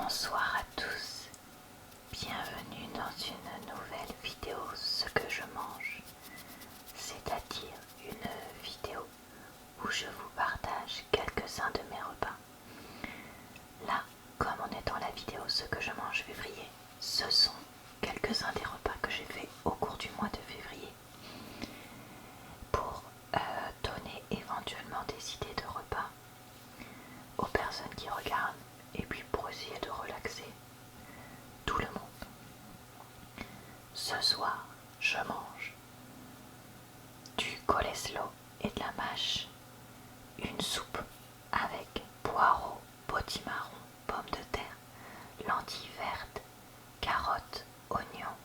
Bonsoir à tous, bienvenue dans une nouvelle vidéo Ce que je mange, c'est-à-dire une vidéo où je vous partage quelques-uns de mes repas. Là, comme on est dans la vidéo Ce que je mange février, ce sont quelques-uns des repas que j'ai fait au cours du mois de février pour donner éventuellement des idées de repas aux personnes qui regardent et puis pour essayer de relaxer tout le monde. Ce soir, je mange du coleslaw et de la mâche, une soupe avec poireaux, potimarron, pommes de terre, lentilles vertes, carottes, oignons,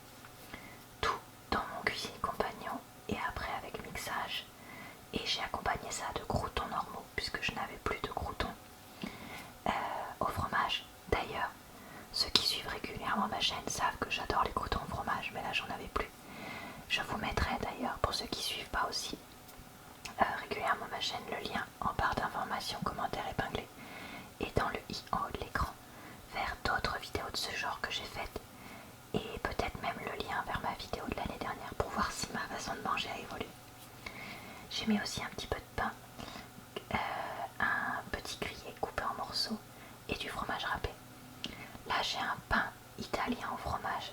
tout dans mon cuisine compagnon et après avec mixage. Et j'ai accompagné ça de croûtons normaux puisque je n'avais plus de croûtons au fromage. D'ailleurs, ceux qui suivent régulièrement ma chaîne savent que j'adore les croûtons au fromage, mais là j'en avais plus. Je vous mettrai d'ailleurs, pour ceux qui suivent pas aussi régulièrement ma chaîne, le lien en barre d'informations, commentaires épinglés et dans le i en haut de l'écran vers d'autres vidéos de ce genre que j'ai faites et peut-être même le lien vers ma vidéo de l'année dernière pour voir si ma façon de manger a évolué. J'ai mis aussi un petit peu de pain, un petit grillé coupé en morceaux et du fromage râpé. Là j'ai un pain italien au fromage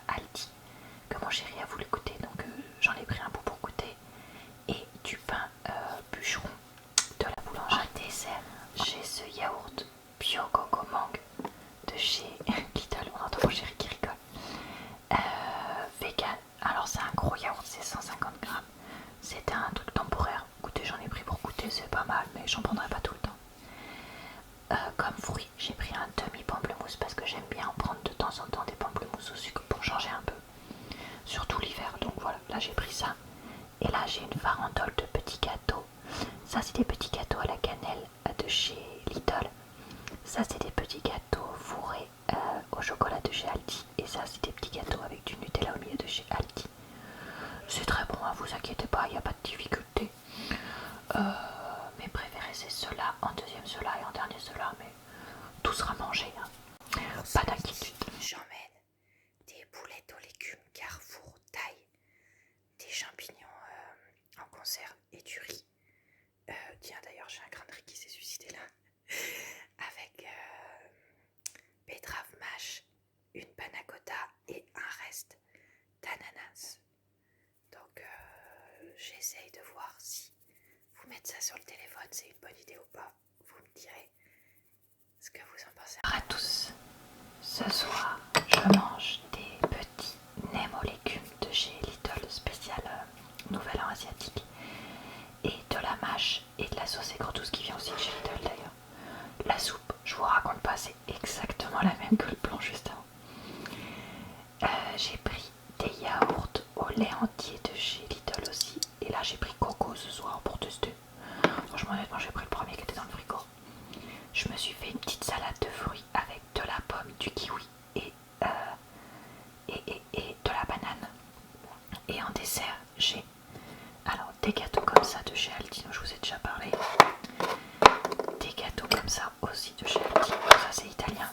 Aldi que mon chéri a voulu goûter, donc j'en ai pris un bout pour goûter, et du pain bûcheron de la boulangerie. En dessert, j'ai ce yaourt bio coco mangue de chez Lidl, on entend mon chéri qui rigole, vegan. Alors c'est un gros yaourt, c'est 150 grammes, c'était un truc temporaire. Écoutez, j'en ai pris pour goûter, c'est pas mal, mais j'en prendrai pas tout le temps. Comme fruit, j'ai pris un demi-pamplemousse parce que j'aime bien en prendre de temps en temps des pamplemousses au sucre pour changer un peu, surtout l'hiver. Donc voilà, là j'ai pris ça. Et là j'ai une farandole de petits gâteaux. Ça c'est des petits gâteaux à la cannelle de chez Lidl. Ça c'est des petits gâteaux fourrés au chocolat de chez Aldi. Et ça c'est des petits gâteaux avec du Nutella au milieu de chez Aldi. C'est très bon, hein, vous inquiétez pas, il n'y a pas de difficulté. Mes préférés c'est ceux-là, en deuxième ceux-là et en dernier ceux-là, mais tout sera mangé, hein. Pas d'inquiétude. J'emmène des boulettes aux légumes Carrefour taille, des champignons en conserve et du riz. Tiens, d'ailleurs j'ai un grain de riz qui s'est suicidé là. Avec betterave mâche, une panna cotta et un reste d'ananas. Donc j'essaye de voir si vous mettre ça sur le téléphone c'est une bonne idée ou pas. Vous me direz ce que vous en pensez. Bonjour à tous, ce soir je mange des petits nems aux légumes de chez Lidl spécial Nouvel An asiatique et de la mâche et de la sauce aigre douce qui vient aussi de chez Lidl d'ailleurs. La soupe, je vous raconte pas, c'est exactement la même que le plan juste avant. J'ai pris des yaourts au lait entier de chez Lidl aussi, et là j'ai pris coco ce soir pour tester. Franchement honnêtement j'ai pris le premier qui était dans le frigo. Je me suis fait une petite salade de fruits avec de la pomme, du kiwi et de la banane. Et en dessert j'ai alors des gâteaux comme ça de chez Aldi, dont je vous ai déjà parlé. Des gâteaux comme ça aussi de chez Aldi, ça c'est italien.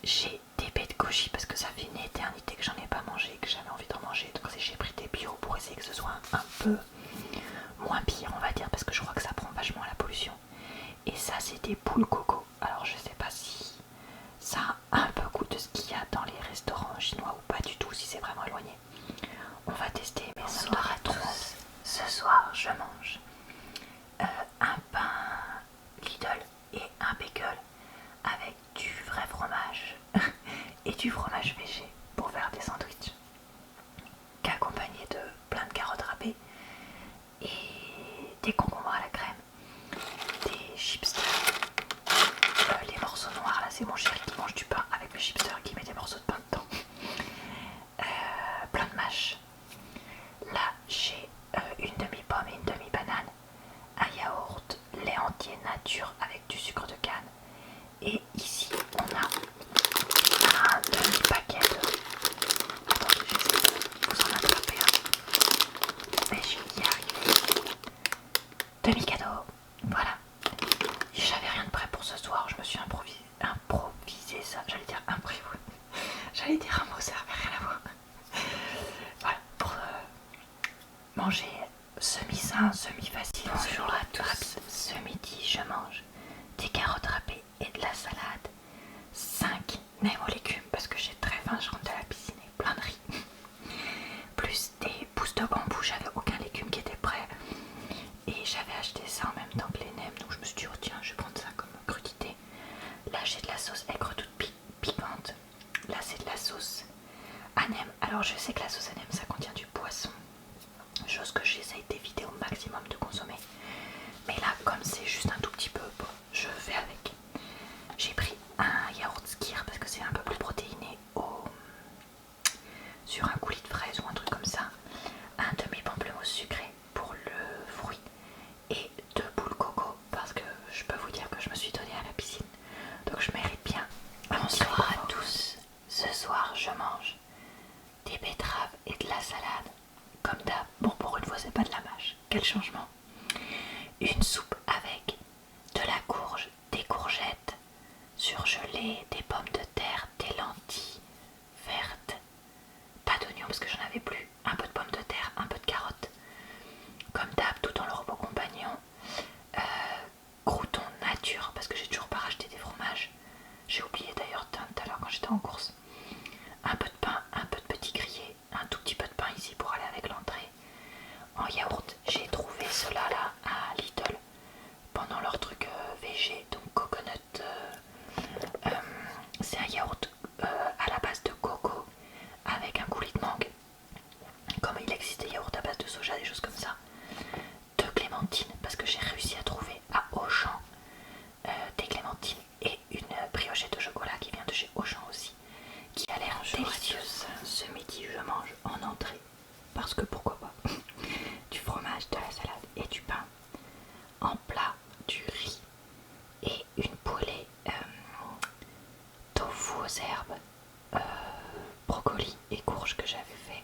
J'ai des baies de goji parce que ça fait une éternité que j'en ai pas mangé et que j'avais envie d'en manger, donc j'ai pris des bio pour essayer que ce soit un peu moins pire on va dire, parce que je crois que ça prend vachement à la pollution. Et ça c'est des boules coco, alors je sais pas si ça a un peu goût de ce qu'il y a dans les restaurants chinois ou pas du tout, si c'est vraiment éloigné. On va tester, mais bonsoir à tous. Ce soir je mange un pain Lidl et un bagel avec du vrai fromage et du fromage végé pour faire des sandwichs, accompagné de plein de carottes râpées et des concombres à la crème, des chipsters, les morceaux noirs là c'est mon chéri qui mange du pain avec le chipster qui met des morceaux de pain dedans, plein de mâches. Là j'ai une demi-pomme et une demi-banane, un yaourt lait entier nature avec du sucre de canne, et ici on a un demi-paquet de... Attendez, j'essaie de vous en attraper un, mais je vais y arriver. Demi-cadeau, voilà. J'avais rien de prêt pour ce soir, je me suis improvisé ça ça. J'allais dire un prix, j'allais dire un mot, ça n'avait rien à voir. Voilà, pour manger semi-sain, semi-facile. Bonjour à tous. Rapide. Ce midi, je mange des carottes râpées et de la salade. 5 nems aux légumes parce que j'ai très faim, je rentre de la piscine et plein de riz. Plus des pousses de bambou, j'avais aucun légume qui était prêt. Et j'avais acheté ça en même temps que les nems, donc je me suis dit, oh tiens, je vais prendre ça comme crudité. Là, j'ai de la sauce aigre toute piquante. Là, c'est de la sauce à nem. Alors, je sais que la sauce à nem, ça contient du poisson. Chose que j'essaye d'éviter au maximum de consommer. Mais là, comme c'est juste un tout petit peu, bon, je fais avec. J'ai pris un yaourt skyr parce que c'est un peu plus protéiné sur un coulis de fraises ou un truc comme ça. Un demi-pamplemousse sucré pour le fruit. Et 2 boules coco parce que je peux vous dire que je me suis donnée à la piscine. Donc je mérite bien. Bonsoir à tous. Ce soir, je mange des betteraves et de la salade. Comme d'hab, bon pour une fois c'est pas de la mâche, quel changement. Une soupe avec de la courge, des courgettes surgelées, des pommes de terre, des lentilles vertes, pas d'oignons parce que j'en avais plus, un peu de pommes de terre, un peu de carottes. Comme d'hab, tout dans le repas compagnon. Croûtons nature parce que j'ai toujours pas racheté des fromages. J'ai oublié d'ailleurs tout à l'heure quand j'étais en course. Un peu de pain, un peu de petit grillé, un tout petit peu de pain ici pour aller avec l'entrée. En yaourt, j'ai trouvé cela là à Lidl pendant leur truc VG, donc coconut. C'est un yaourt à la base de coco avec un coulis de mangue. Comme il existe des yaourts à base de soja, des choses comme ça. De clémentines, parce que j'ai réussi à trouver à Auchan des clémentines et une briochette au chocolat qui vient de chez Auchan aussi, qui a l'air délicieuse. Ce midi, je mange en entrée, parce que pourquoi pas, du fromage, de la salade et du pain. En plat, du riz et une poêlée tofu aux herbes, brocoli et courge que j'avais fait.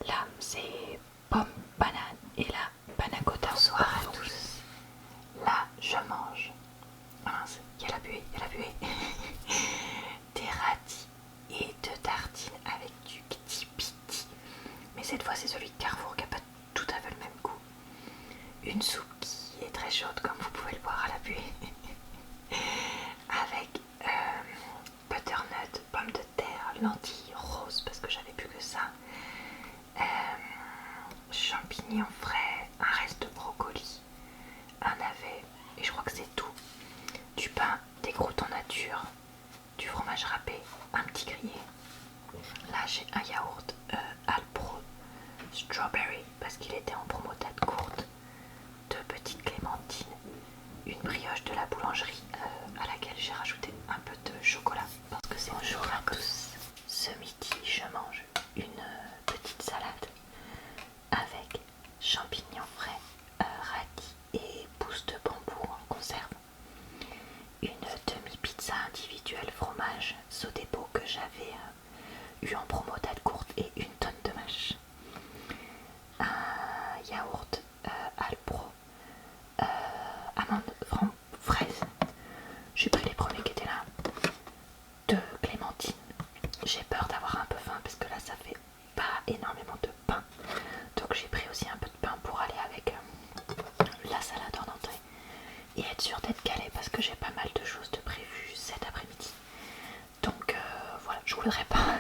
Là, c'est pomme, banane et là, panna cotta. Bonsoir à tous. Là, je mange. Mince, il y a la buée, des radis et 2 tartines avec du petit piti. Mais cette fois, c'est celui de Carrefour qui n'a pas tout à fait le même goût. Une soupe qui est très chaude, comme vous pouvez le voir à la buée. Avec butternut, pommes de terre, lentilles roses parce que j'avais plus que ça. Champignons frais, un reste de brocoli, un navet et je crois que c'est tout. Du pain, des croûtons nature, du fromage râpé, un petit grillé. Là j'ai un yaourt Alpro strawberry parce qu'il était en promo date courte, 2 petites clémentines, une brioche de la boulangerie à laquelle j'ai rajouté un peu de chocolat parce que c'est bonjour à tous. Ce midi je mange une petite salade avec champignons frais, radis et pousses de bambou en conserve. Une demi-pizza individuelle fromage Sodebo que j'avais eu en promo date courte et une tonne de mâche. Un yaourt Alpro amande fraise. J'ai pris les premiers qui étaient là. 2 clémentines. J'ai peur d'avoir un peu faim parce que là ça fait pas énormément de pain. Donc j'ai pris aussi un peu de pain pour aller avec la salade en entrée. Et être sûre d'être calée parce que j'ai pas mal de choses de prévues cet après-midi. Donc voilà, je voudrais pas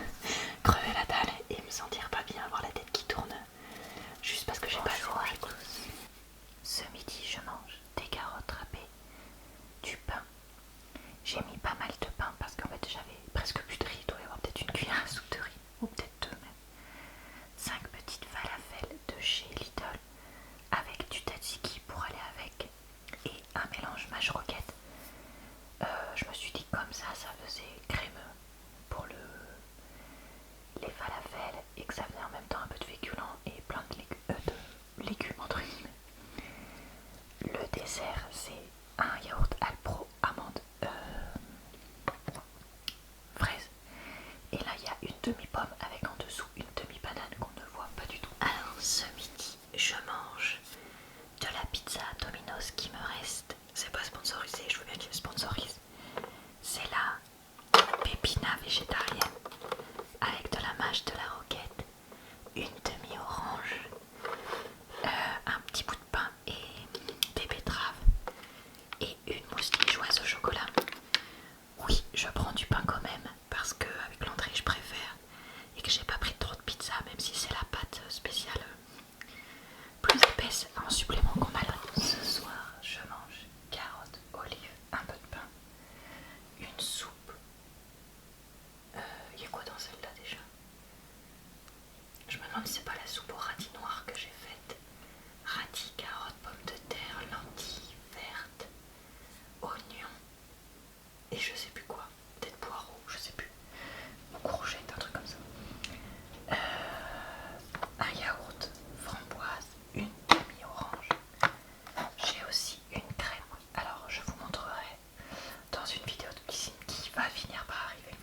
crever la dalle et me sentir pas bien, avoir la tête qui tourne juste parce que j'ai pas le choix. Ce midi je mange des carottes râpées, du pain. J'ai mis pas mal de pain parce qu'en fait j'avais presque plus de riz, il doit y avoir peut-être une cuillère à soupe de riz, ou peut-être 2 même. 5 petites falafels de chez Lidl avec du tzatziki pour aller avec et un mélange mâche roquette. Je me suis dit comme ça faisait crémeux pour les falafels et que ça faisait en même temps un peu de féculents et plein de légumes entre guillemets. Le dessert c'est un yaourt Alpro amande fraise et là il y a une demi-pomme avec en dessous une demi-banane qu'on ne voit pas du tout. Alors ce midi je mange de la pizza Domino's qui me reste. C'est pas sponsorisé, je veux bien qu'il me sponsorise. C'est la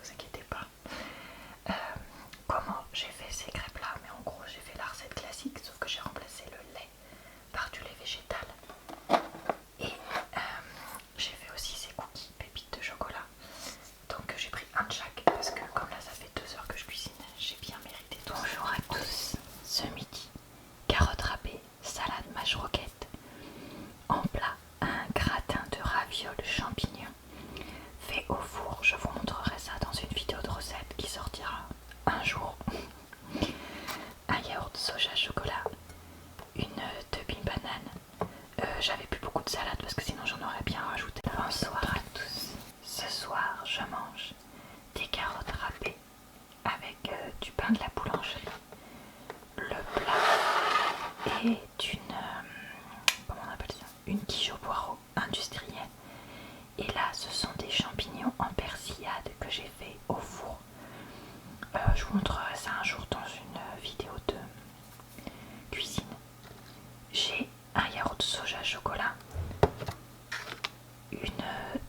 vous inquiétez pas. Comment j'ai fait ces crêpes là? Mais en gros j'ai fait la recette classique, sauf que j'ai remplacé le lait par du lait végétal. Et j'ai fait aussi ces cookies pépites de chocolat. Donc j'ai pris un de chaque parce que comme là ça fait 2 heures que je cuisine, j'ai bien mérité tout. Bonjour à tous, ce midi, carottes râpées, salade mâche roquette. En plat, un gratin de ravioles champignons fait au four. Je vous montrerai ça dans une vidéo de recette qui sortira un jour. Un yaourt soja chocolat, une demi-banane. J'avais plus beaucoup de salade parce que sinon j'en aurais bien rajouté. Bonsoir à tous. Ce soir je mange des carottes râpées avec du pain de la boulangerie. Le plat est une comment on appelle ça, une quiche au poireau industrielle. Et là ce sont des champignons en persillade que j'ai fait au four. Je vous montrerai ça un jour dans une vidéo de cuisine. J'ai un yaourt soja chocolat, une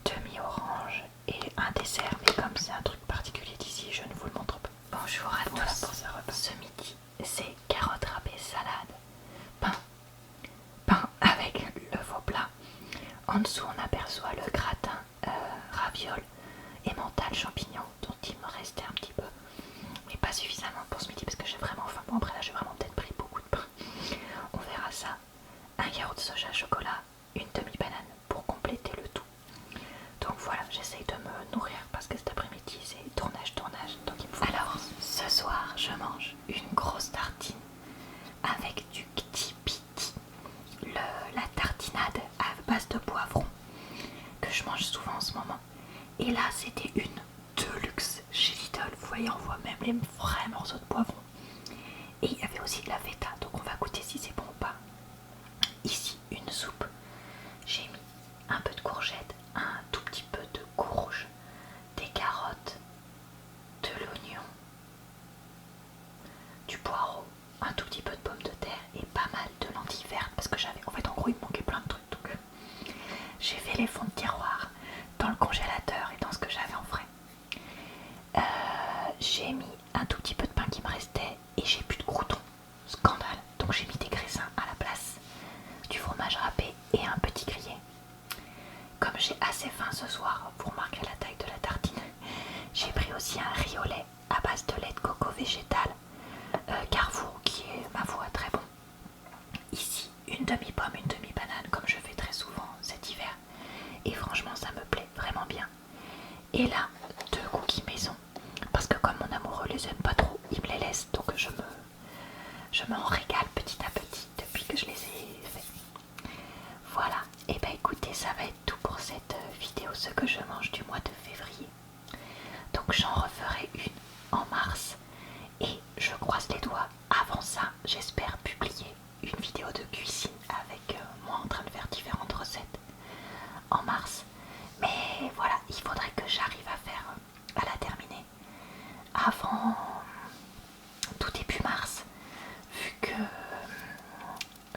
demi-orange et un dessert, mais comme c'est un truc particulier d'ici, je ne vous le montre pas. Bonjour à tous, ce midi, c'est carottes râpées salade, pain avec le faux plat. En dessous, on aperçoit le gratin ravioles et mental champignons dont il me restait un petit peu, mais pas suffisamment pour ce midi parce que j'ai vraiment faim. Bon, après là, j'ai vraiment peut-être pris beaucoup de pain. On verra ça. Un yaourt soja chocolat, une demi-banane pour compléter le tout. Donc voilà, j'essaye de me nourrir parce que cet après-midi c'est tournage, donc il me faut. Alors, ce soir, je mange une grosse tartine avec du kti-piti, la tartinade à base de poivron que je mange souvent en ce moment. Et là, c'était une deluxe chez Lidl. Vous voyez, on voit même les vrais morceaux de poivron. Et il y avait aussi de la feta, donc on va goûter si c'est bon ou pas. Ici, une soupe. J'ai mis un peu de courgettes, un tout petit peu de courge, des carottes, de l'oignon, du poireau, un tout petit peu de pommes de terre et pas mal de lentilles vertes parce que j'avais, en fait, en gros, il me manquait plein de trucs. Donc j'ai fait les fonds de tiroir dans le congélateur et dans ce que j'avais en frais. J'ai mis un tout petit peu de pain qui me restait et j'ai plus de croûtons. Scandale. Donc j'ai mis des graissins à la place, du fromage râpé et un petit grillé. Comme j'ai assez faim ce soir, vous remarquez la taille de la tartine, j'ai pris aussi un riz au lait à base de lait de coco végétal Carrefour qui est, ma foi, très bon. Ici, une demi-pomme, une demi-banane comme je fais très souvent cet hiver. Et franchement, ça me plaît vraiment bien. Et là, 2 cookies maison. Parce que comme mon amoureux les aime pas trop, il me les laisse. Donc je m'en régale petit à petit depuis que je les ai faits. Voilà, et bah écoutez, ça va être tout pour cette vidéo, ce que je mange du mois de février. Donc j'en referai une en mars et je croise les doigts. Avant ça, j'espère publier une vidéo de cuisine avec moi en train de faire différentes recettes en mars. Mais voilà, il faudrait que j'arrive à la terminer avant tout début mars, vu que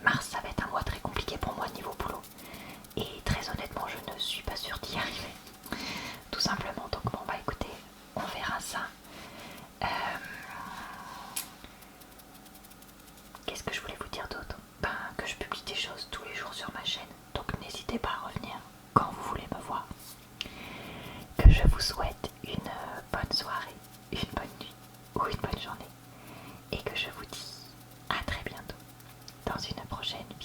mars ça va être un mois très compliqué pour moi niveau boulot. Et très honnêtement, je ne suis pas sûre d'y arriver. Tout simplement. Donc bon bah écoutez, on verra ça. Qu'est-ce que je voulais vous dire d'autre? Que je publie des choses tous les jours sur ma chaîne. Donc n'hésitez pas à revenir quand vous voulez me voir. Que je vous souhaite une bonne soirée, une bonne nuit ou une bonne journée. Et que je vous dis à très bientôt dans une prochaine vidéo.